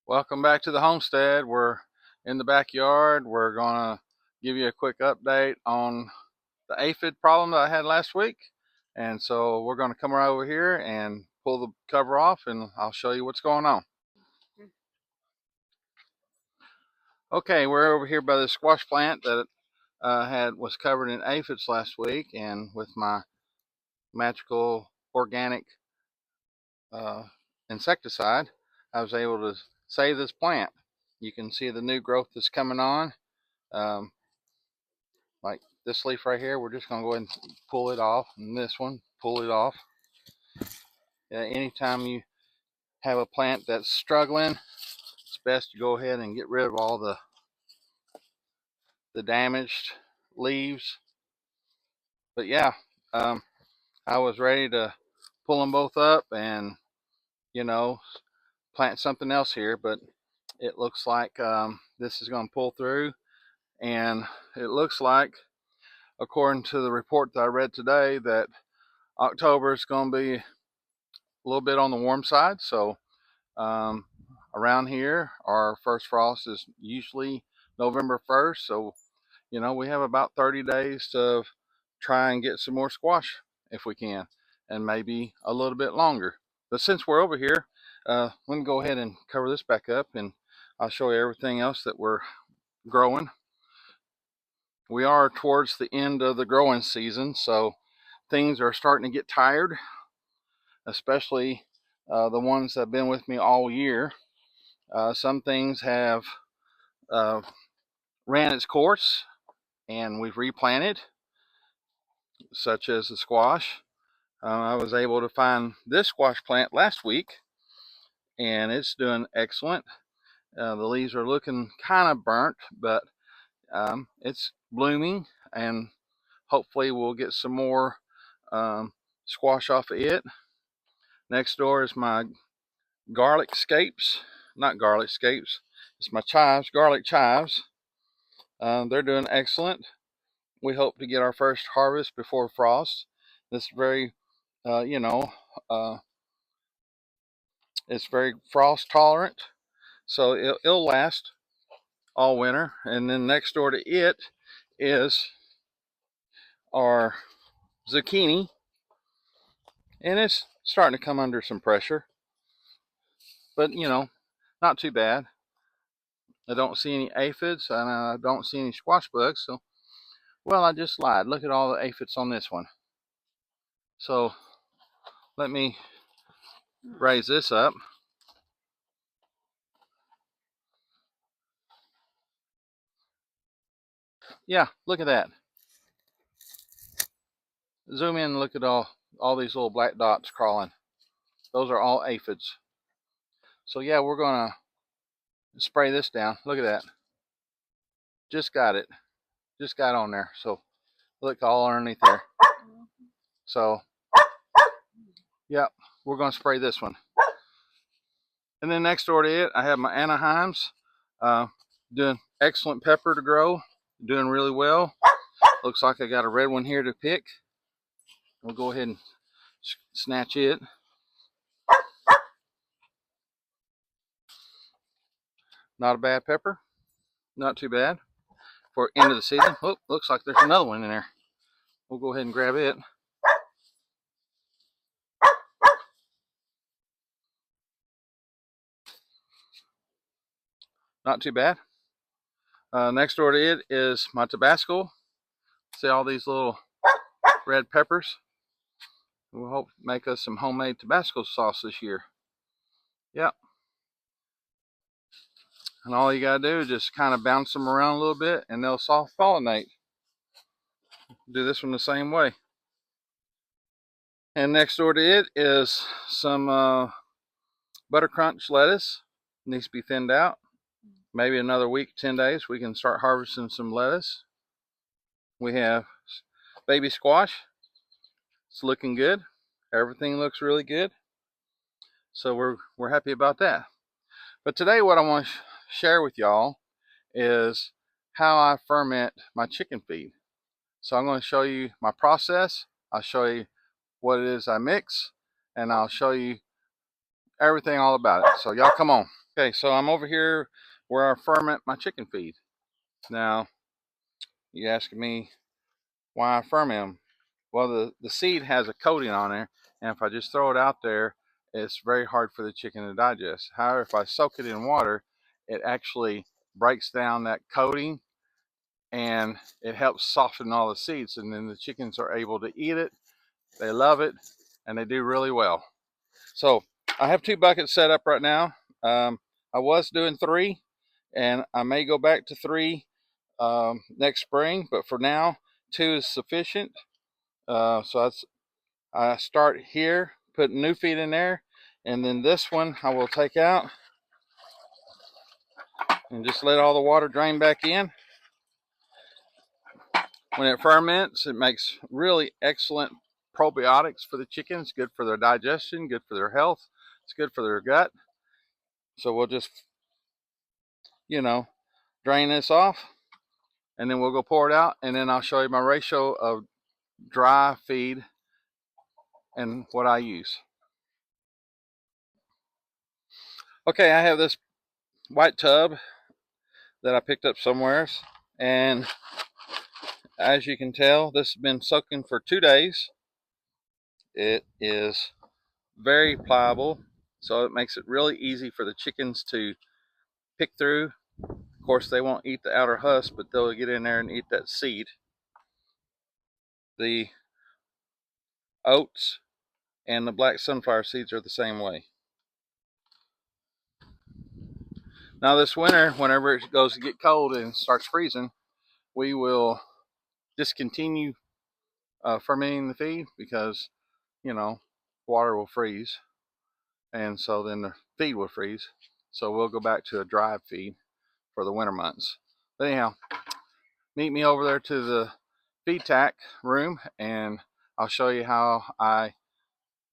Welcome back to the homestead. We're in the backyard. We're gonna give you a quick update on the aphid problem that I had last week. And so we're gonna come right over here and pull the cover off and I'll show you what's going on. Okay, we're over here by the squash plant that was covered in aphids last week, and with my magical organic uh, insecticide, I was able to save this plant. You can see the new growth that's coming on. Um, like this leaf right here, we're just going to go ahead and pull it off, and this one, pull it off. Anytime you have a plant that's struggling, it's best to go ahead and get rid of all the damaged leaves. But yeah, I was ready to pull them both up and, you know, plant something else here, but it looks like this is going to pull through. And it looks like, according to the report that I read today, that October is going to be a little bit on the warm side. So around here, our first frost is usually November 1st. So, we have about 30 days to try and get some more squash if we can, and maybe a little bit longer. But since we're over here, let me go ahead and cover this back up, and I'll show you everything else that we're growing. We are towards the end of the growing season, so things are starting to get tired, especially the ones that have been with me all year. Some things have ran its course and we've replanted, such as the squash. I was able to find this squash plant last week, and it's doing excellent. The leaves are looking kind of burnt, but it's blooming, and hopefully we'll get some more squash off of it. Next door is my garlic scapes, not garlic scapes, it's my chives, garlic chives. They're doing excellent. We hope to get our first harvest before frost. This is very, it's very frost tolerant, so it'll last all winter. And then next door to it is our zucchini, and it's starting to come under some pressure, but not too bad. I don't see any aphids, and I don't see any squash bugs. So, well, I just lied. Look at all the aphids on this one. So let me raise this up. Yeah, look at that. Zoom in and look at all these little black dots crawling. Those are all aphids. So yeah, we're gonna spray this down. Look at that. Just got it. Just got on there. So look, all underneath there. So yeah, we're gonna spray this one. And then next door to it, I have my Anaheims, doing excellent pepper to grow, doing really well. Looks like I got a red one here to pick. We'll go ahead and snatch it. Not a bad pepper, not too bad for end of the season. Oh, looks like there's another one in there. We'll go ahead and grab it. Not too bad. Next door to it is my Tabasco. See all these little red peppers? We'll hope to make us some homemade Tabasco sauce this year. Yep. And all you gotta do is just kind of bounce them around a little bit and they'll soft pollinate. Do this one the same way. And next door to it is some butter crunch lettuce. It needs to be thinned out. Maybe another week, 10 days, we can start harvesting some lettuce. We have baby squash. It's looking good. Everything looks really good. So we're happy about that. But today what I want to share with y'all is how I ferment my chicken feed. So I'm going to show you my process. I'll show you what it is I mix, and I'll show you everything all about it. So y'all come on. Okay, so I'm over here where I ferment my chicken feed. Now, you asking me why I ferment them? Well, the seed has a coating on there, and if I just throw it out there, it's very hard for the chicken to digest. However, if I soak it in water, it actually breaks down that coating, and it helps soften all the seeds, and then the chickens are able to eat it. They love it, and they do really well. So I have 2 buckets set up right now. I was doing 3, and I may go back to 3 next spring, but for now 2 is sufficient. So I start here, put new feed in there, and then this one I will take out and just let all the water drain back in. When it ferments, it makes really excellent probiotics for the chickens, good for their digestion, good for their health, it's good for their gut. So we'll just, drain this off, and then we'll go pour it out, and then I'll show you my ratio of dry feed and what I use. Okay, I have this white tub that I picked up somewhere, and as you can tell, this has been soaking for 2 days. It is very pliable, so it makes it really easy for the chickens to pick through. Of course, they won't eat the outer husk, but they'll get in there and eat that seed. The oats and the black sunflower seeds are the same way. Now this winter, whenever it goes to get cold and starts freezing, we will discontinue fermenting the feed because, water will freeze, and so then the feed will freeze. So we'll go back to a dry feed for the winter months. But anyhow, meet me over there to the feed tack room, and I'll show you how I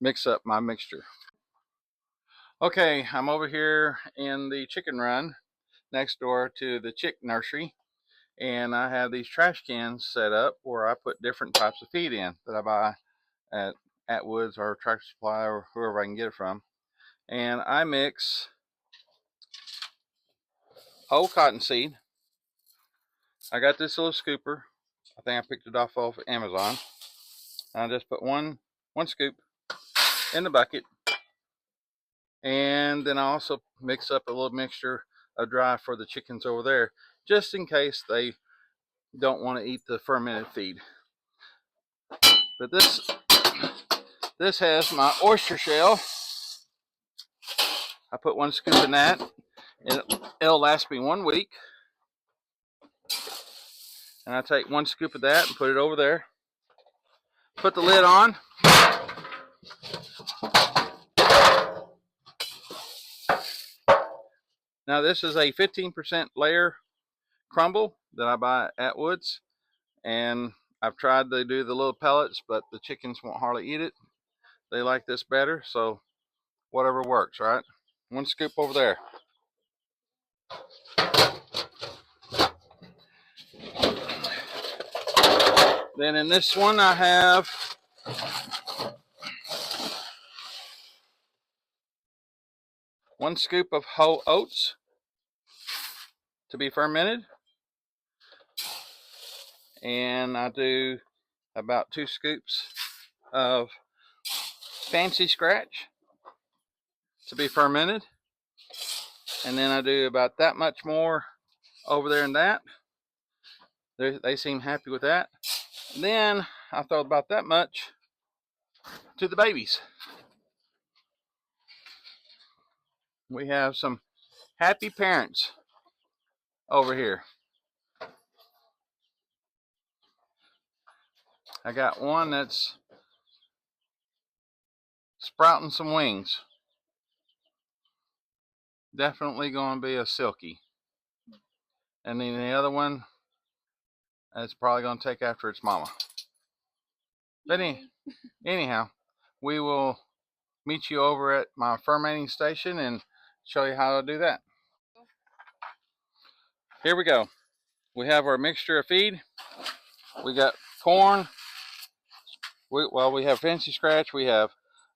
mix up my mixture. Okay, I'm over here in the chicken run next door to the chick nursery, and I have these trash cans set up where I put different types of feed in that I buy at Atwoods or Tractor Supply or whoever I can get it from. And I mix whole cottonseed. I got this little scooper. I think I picked it off of Amazon. I just put one scoop in the bucket, and then I also mix up a little mixture of dry for the chickens over there, just in case they don't want to eat the fermented feed. But this has my oyster shell. I put 1 scoop in that, and it'll last me 1 week. And I take 1 scoop of that and put it over there. Put the lid on. Now this is a 15% layer crumble that I buy at Woods, and I've tried to do the little pellets, but the chickens won't hardly eat it. They like this better, so whatever works, right? 1 scoop over there. Then in this one I have one scoop of whole oats to be fermented, and I do about 2 scoops of fancy scratch to be fermented, and then I do about that much more over there in that. They seem happy with that. And then I throw about that much to the babies. We have some happy parents over here. I got one that's sprouting some wings. Definitely going to be a silky. And then the other one is probably going to take after its mama. But anyhow, we will meet you over at my fermenting station and show you how to do that. Here we go. We have our mixture of feed. We got corn. We have fancy scratch. We have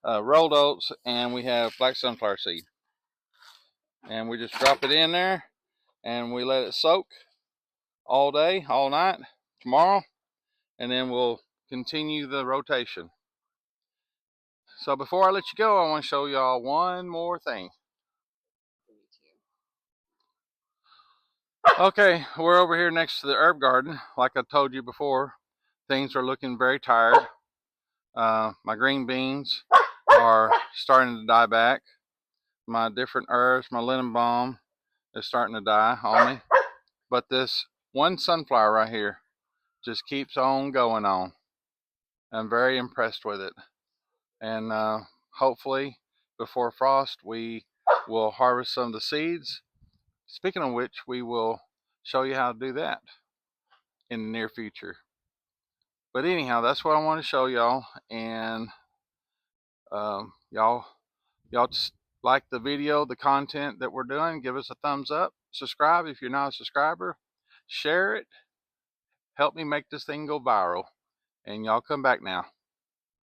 rolled oats, and we have black sunflower seed. and we just drop it in there and we let it soak all day, all night, tomorrow, and then we'll continue the rotation. So before I let you go, I want to show y'all one more thing. Okay, we're over here next to the herb garden. Like I told you before, things are looking very tired. My green beans are starting to die back. My different herbs, my linen balm is starting to die on me. But this one sunflower right here just keeps on going on. I'm very impressed with it. And hopefully before frost we will harvest some of the seeds. Speaking of which, we will show you how to do that in the near future. But anyhow, that's what I want to show y'all. And y'all just like the video, the content that we're doing, give us a thumbs up, subscribe if you're not a subscriber, share it, help me make this thing go viral. And y'all come back now.